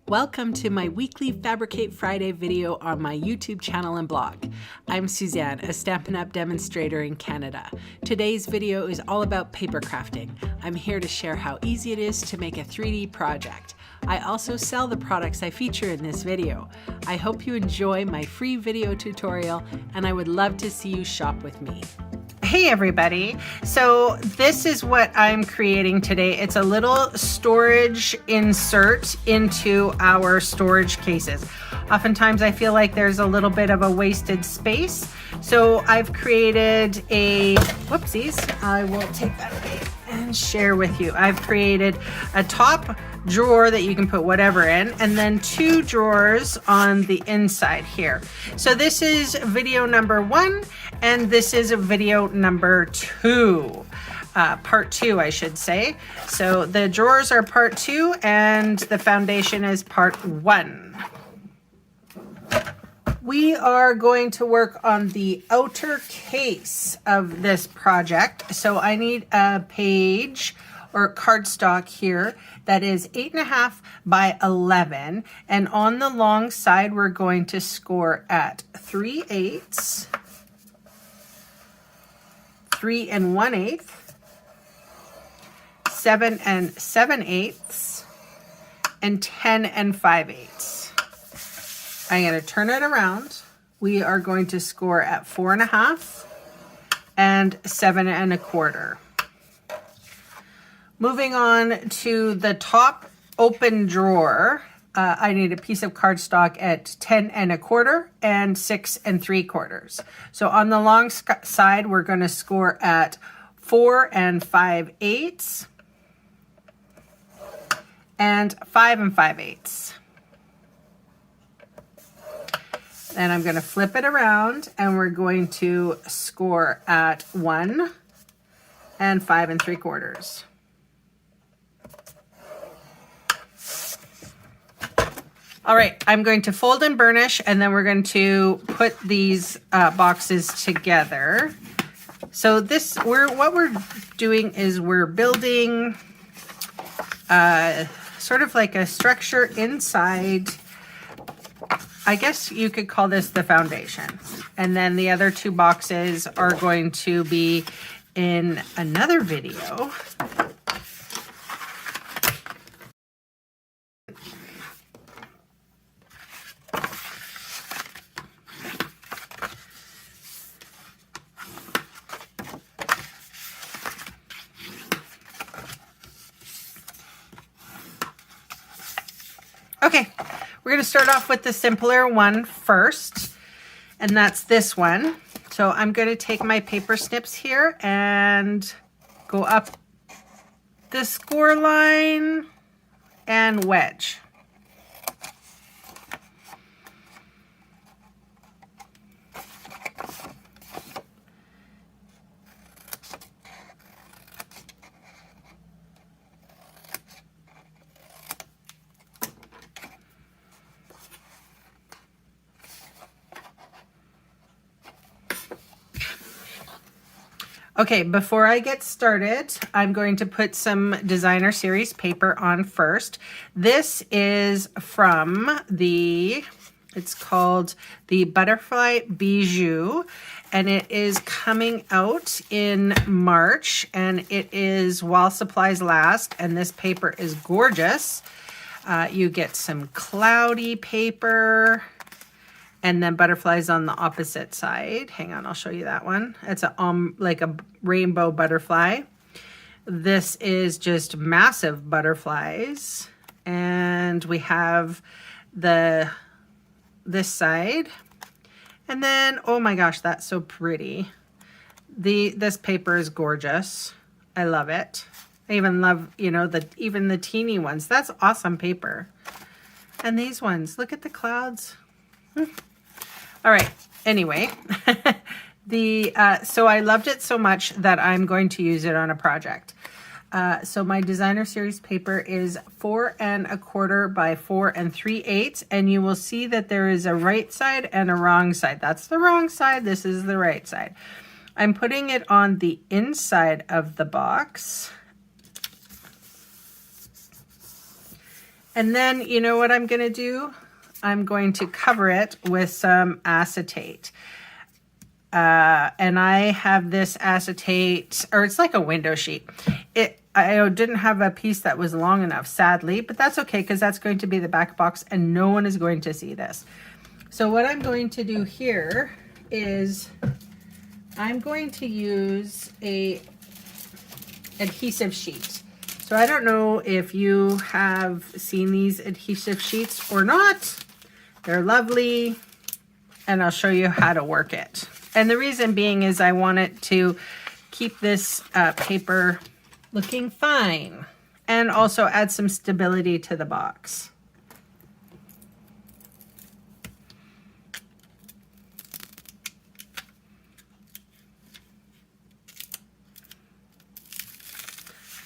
Welcome to my weekly Fabricate Friday video on my YouTube channel and blog. I'm Suzanne, a Stampin' Up! Demonstrator in Canada. Today's video is all about paper crafting. I'm here to share how easy it is to make a 3D project. I also sell the products I feature in this video. I hope you enjoy my free video tutorial, and I would love to see you shop with me. Hey everybody, so this is what I'm creating today. It's a little storage insert into our storage cases. Oftentimes I feel like there's a little bit of a wasted space. So I've created a, whoopsies, I will take that away and share with you. I've created a top drawer that you can put whatever in, and then two drawers on the inside here. So this is video number 1, and this is video number 2. Part 2, I should say. So the drawers are part 2, and the foundation is part 1. We are going to work on the outer case of this project. So I need a page or cardstock here that is 8.5 by 11. And on the long side, we're going to score at 3/8, 3 1/8, 7 7/8, and 10 5/8. I'm going to turn it around. We are going to score at 4.5 and 7 1/4. Moving on to the top open drawer, I need a piece of cardstock at 10 1/4 and 6 3/4. So on the long side, we're going to score at 4 5/8 and 5 5/8. Then I'm going to flip it around, and we're going to score at 1 and 5 3/4. All right, I'm going to fold and burnish, and then we're going to put these boxes together. So what we're doing is we're building sort of like a structure inside. I guess you could call this the foundation. And then the other two boxes are going to be in another video. Okay, we're going to start off with the simpler one first, and that's this one. So I'm going to take my paper snips here and go up the score line and wedge. Okay, before I get started, I'm going to put some designer series paper on first. This is from it's called the Butterfly Bijou, and it is coming out in March, and it is while supplies last, and this paper is gorgeous. You get some cloudy paper, and then butterflies on the opposite side. Hang on, I'll show you that one. It's like a rainbow butterfly. This is just massive butterflies. And we have this side. And then, oh my gosh, that's so pretty. This paper is gorgeous. I love it. I even love, even the teeny ones. That's awesome paper. And these ones, look at the clouds. All right, anyway, so I loved it so much that I'm going to use it on a project. So my designer series paper is 4 1/4 by 4 3/8, and you will see that there is a right side and a wrong side. That's the wrong side, this is the right side. I'm putting it on the inside of the box. And then, you know what I'm going to do? I'm going to cover it with some acetate. And I have this acetate, or it's like a window sheet. I didn't have a piece that was long enough, sadly, but that's okay because that's going to be the back box and no one is going to see this. So what I'm going to do here is I'm going to use a adhesive sheet. So I don't know if you have seen these adhesive sheets or not. They're lovely, and I'll show you how to work it. And the reason being is I want it to keep this paper looking fine and also add some stability to the box.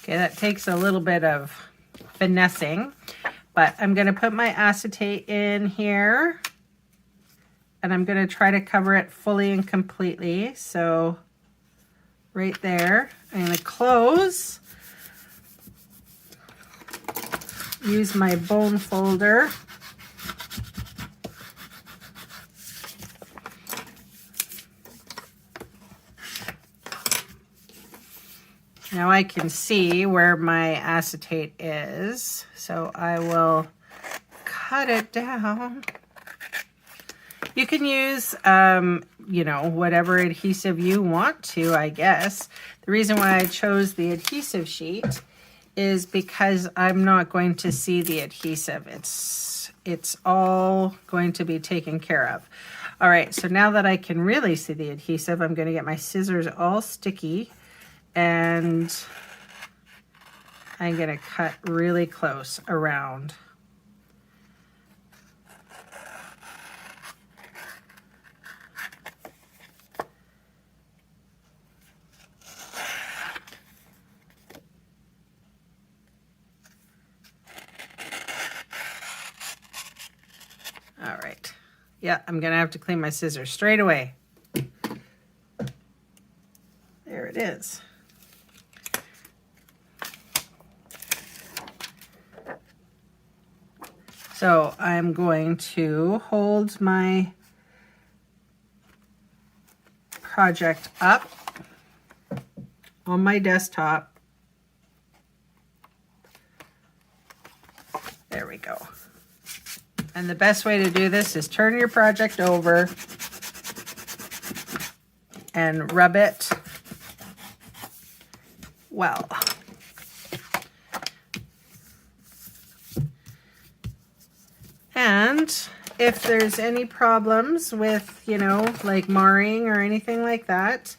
Okay, that takes a little bit of finessing, but I'm going to put my acetate in here and I'm going to try to cover it fully and completely. So right there, I'm going to close, use my bone folder. Now I can see where my acetate is, so I will cut it down. You can use, you know, whatever adhesive you want to, I guess. The reason why I chose the adhesive sheet is because I'm not going to see the adhesive. It's all going to be taken care of. All right, so now that I can really see the adhesive, I'm going to get my scissors all sticky. And I'm going to cut really close around. All right. Yeah, I'm going to have to clean my scissors straight away. There it is. So I'm going to hold my project up on my desktop. There we go. And the best way to do this is turn your project over and rub it well. And if there's any problems with, you know, like marring or anything like that,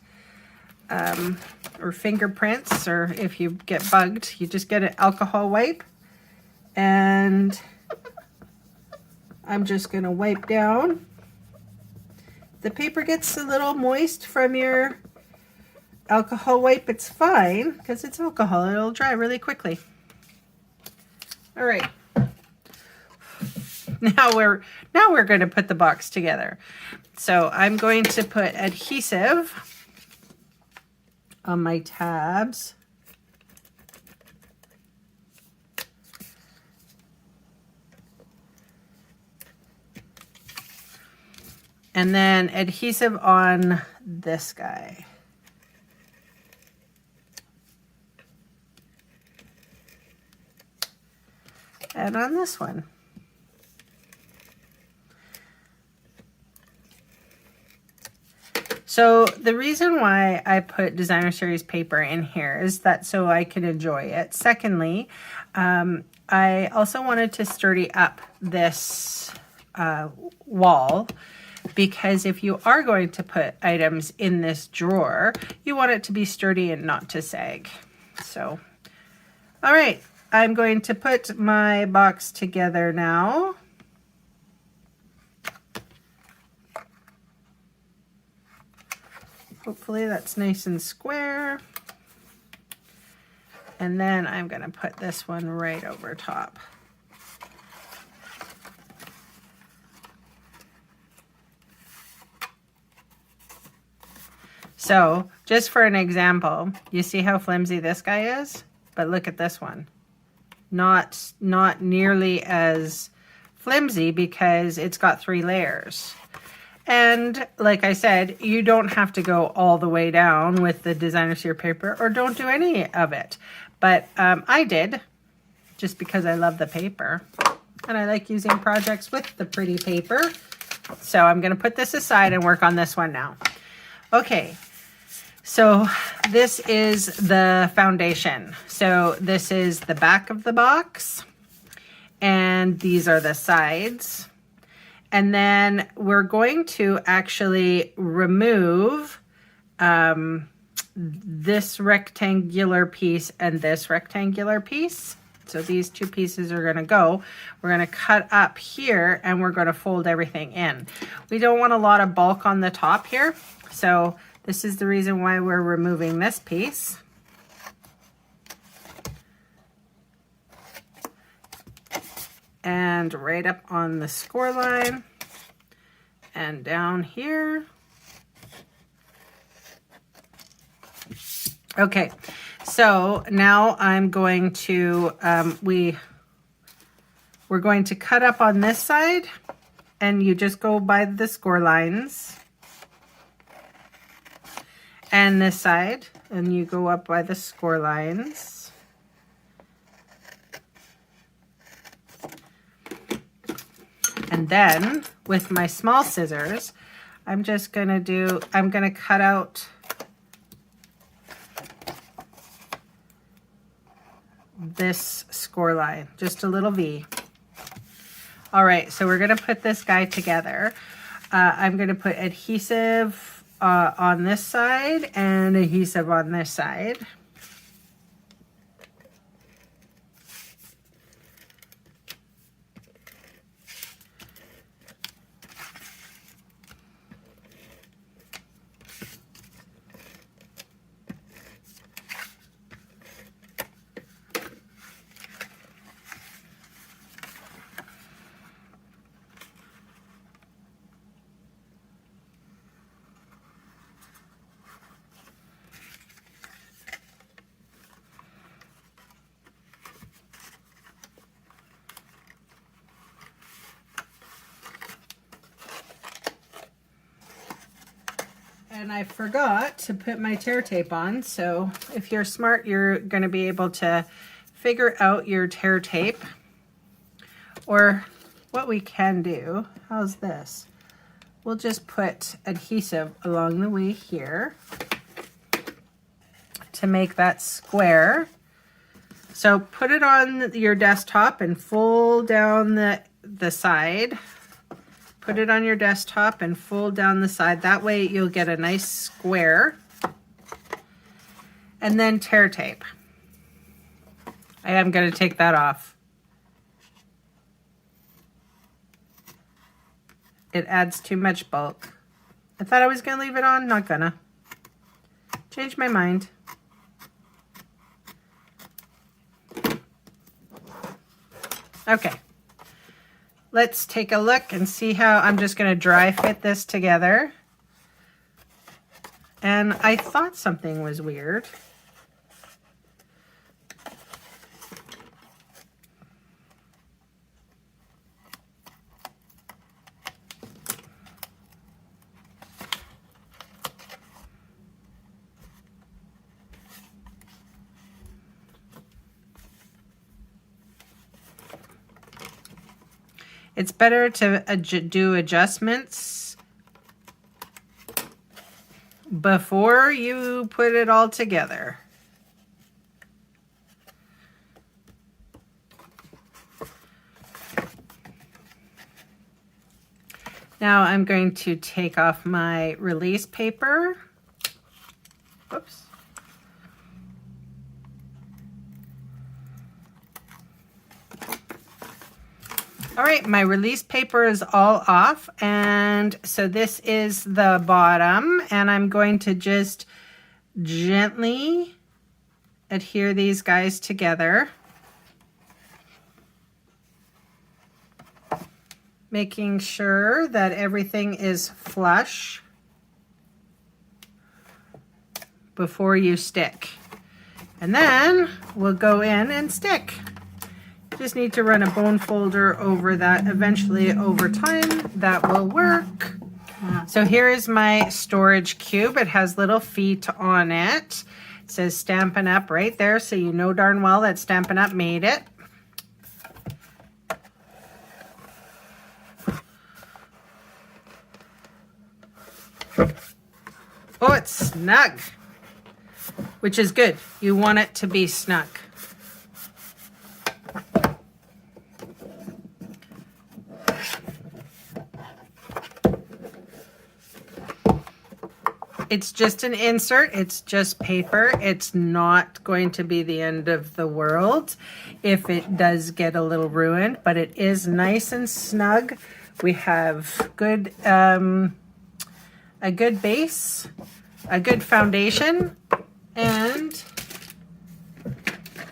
or fingerprints, or if you get bugged, you just get an alcohol wipe. And I'm just going to wipe down. The paper gets a little moist from your alcohol wipe. It's fine because it's alcohol. It'll dry really quickly. All right. Now we're going to put the box together. So I'm going to put adhesive on my tabs. And then adhesive on this guy. And on this one. So the reason why I put designer series paper in here is that so I can enjoy it. Secondly, I also wanted to sturdy up this wall, because if you are going to put items in this drawer, you want it to be sturdy and not to sag. So, all right, I'm going to put my box together now. Hopefully that's nice and square. And then I'm going to put this one right over top. So just for an example, you see how flimsy this guy is? But look at this one. not nearly as flimsy because it's got 3 layers. And like I said, you don't have to go all the way down with the designer sear paper, or don't do any of it. But I did, just because I love the paper. And I like using projects with the pretty paper. So I'm going to put this aside and work on this one now. Okay, so this is the foundation. So this is the back of the box. And these are the sides. And then we're going to actually remove this rectangular piece and this rectangular piece. So these 2 pieces are going to go. We're going to cut up here and we're going to fold everything in. We don't want a lot of bulk on the top here. So this is the reason why we're removing this piece. And right up on the score line and down here. Okay, so now I'm going to, we're going to cut up on this side, and you just go by the score lines. And this side, and you go up by the score lines. And then with my small scissors, I'm just going to cut out this score line, just a little V. All right, so we're going to put this guy together. I'm going to put adhesive on this side and adhesive on this side. And I forgot to put my tear tape on, so if you're smart, you're going to be able to figure out your tear tape. Or what we can do, how's this? We'll just put adhesive along the way here to make that square. So put it on your desktop and fold down the side. Put it on your desktop and fold down the side. That way you'll get a nice square. And then tear tape. I am going to take that off. It adds too much bulk. I thought I was going to leave it on. Not gonna. Change my mind. Okay. Let's take a look and see how I'm just going to dry fit this together. And I thought something was weird. It's better to do adjustments before you put it all together. Now I'm going to take off my release paper. Whoops. All right, my release paper is all off, and so this is the bottom, and I'm going to just gently adhere these guys together, making sure that everything is flush before you stick. And then we'll go in and stick. Just need to run a bone folder over that. Eventually, over time, that will work. So here is my storage cube. It has little feet on it. It says Stampin' Up right there, so you know darn well that Stampin' Up made it. Oh, it's snug, which is good. You want it to be snug. It's just an insert. It's just paper. It's not going to be the end of the world if it does get a little ruined, but it is nice and snug. We have good, a good base, a good foundation, and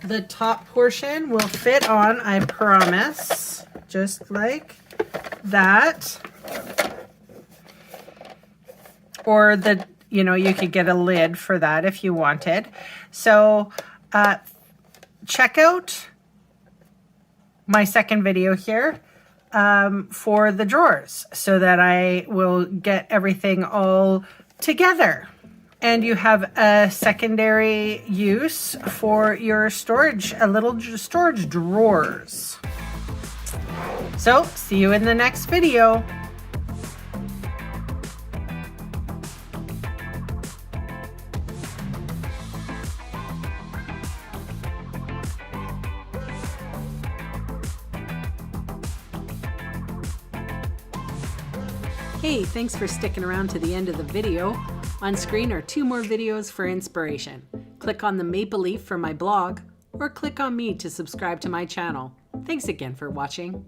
the top portion will fit on, I promise, just like that. Or the, you know, you could get a lid for that if you wanted. So check out my second video here for the drawers so that I will get everything all together. And you have a secondary use for your storage, a little storage drawers. So see you in the next video. Hey, thanks for sticking around to the end of the video. On screen are 2 more videos for inspiration. Click on the maple leaf for my blog, or click on me to subscribe to my channel. Thanks again for watching.